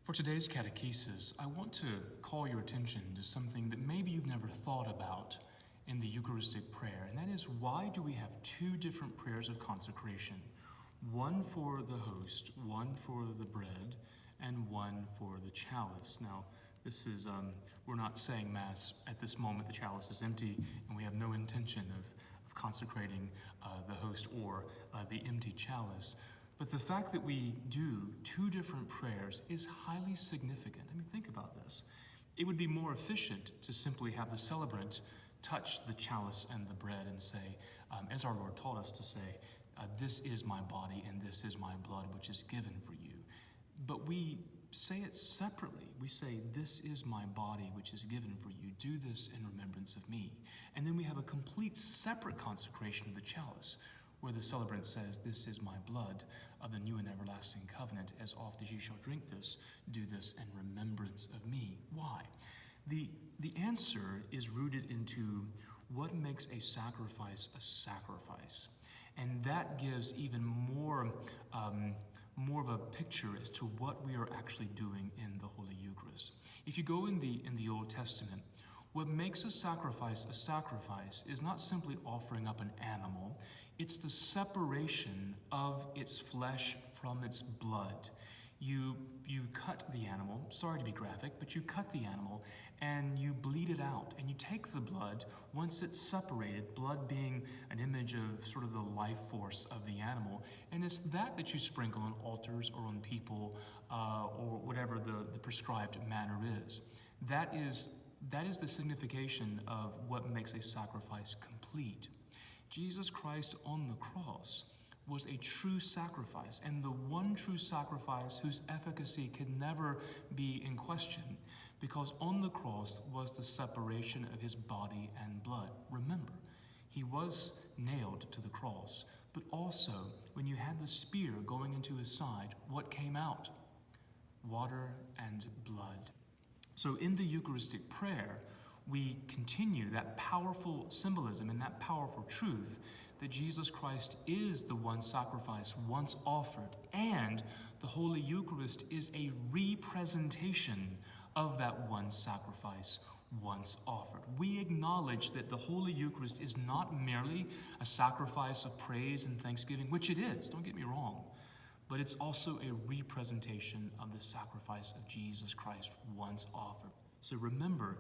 For today's catechesis, I want to call your attention to something that maybe you've never thought about in the Eucharistic prayer, and that is, why do we have two different prayers of consecration? One for the host, one for the bread, and one for the chalice. Now, this is, we're not saying Mass at this moment, the chalice is empty, and we have no intention of consecrating the host or the empty chalice. But the fact that we do two different prayers is highly significant. I mean, think about this. It would be more efficient to simply have the celebrant touch the chalice and the bread and say, as our Lord taught us to say, this is my body and this is my blood, which is given for you. But we say it separately. We say, this is my body, which is given for you. Do this in remembrance of me. And then we have a complete separate consecration of the chalice, where the celebrant says, this is my blood of the new and everlasting covenant. As oft as ye shall drink this, do this in remembrance of me. Why? The answer is rooted into what makes a sacrifice a sacrifice. And that gives even more of a picture as to what we are actually doing in the Holy Eucharist. If you go in the Old Testament, what makes a sacrifice is not simply offering up an animal, it's the separation of its flesh from its blood. You cut the animal, sorry to be graphic, but you cut the animal and you bleed it out, and you take the blood once it's separated, blood being an image of sort of the life force of the animal, and it's that you sprinkle on altars or on people or whatever the prescribed manner is. That is the signification of what makes a sacrifice complete. Jesus Christ on the cross was a true sacrifice, and the one true sacrifice whose efficacy can never be in question, because on the cross was the separation of his body and blood. Remember, he was nailed to the cross, but also when you had the spear going into his side, what came out? Water and blood. So in the Eucharistic prayer, we continue that powerful symbolism and that powerful truth that Jesus Christ is the one sacrifice once offered, and the Holy Eucharist is a representation of that one sacrifice once offered. We acknowledge that the Holy Eucharist is not merely a sacrifice of praise and thanksgiving, which it is, don't get me wrong, but it's also a representation of the sacrifice of Jesus Christ once offered. So remember,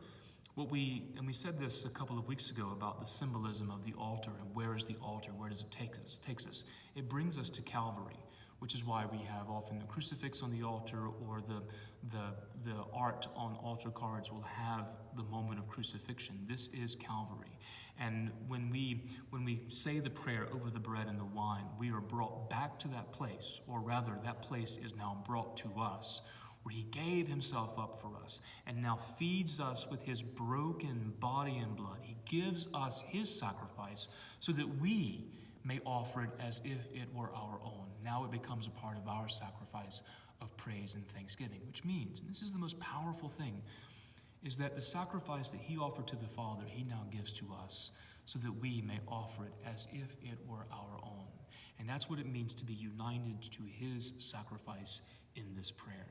we said this a couple of weeks ago about the symbolism of the altar, and where is the altar, where does it takes us? It brings us to Calvary, which is why we have often the crucifix on the altar, or the art on altar cards will have the moment of crucifixion. This is Calvary. And when we say the prayer over the bread and the wine, we are brought back to that place, or rather that place is now brought to us, where he gave himself up for us and now feeds us with his broken body and blood. He gives us his sacrifice so that we may offer it as if it were our own. Now it becomes a part of our sacrifice of praise and thanksgiving, which means, and this is the most powerful thing, is that the sacrifice that he offered to the Father, he now gives to us so that we may offer it as if it were our own. And that's what it means to be united to his sacrifice in this prayer.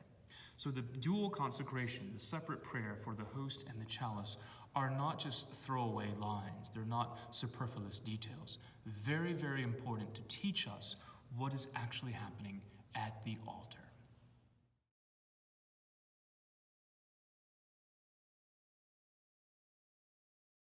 So the dual consecration, the separate prayer for the host and the chalice, are not just throwaway lines. They're not superfluous details. Very, very important to teach us what is actually happening at the altar.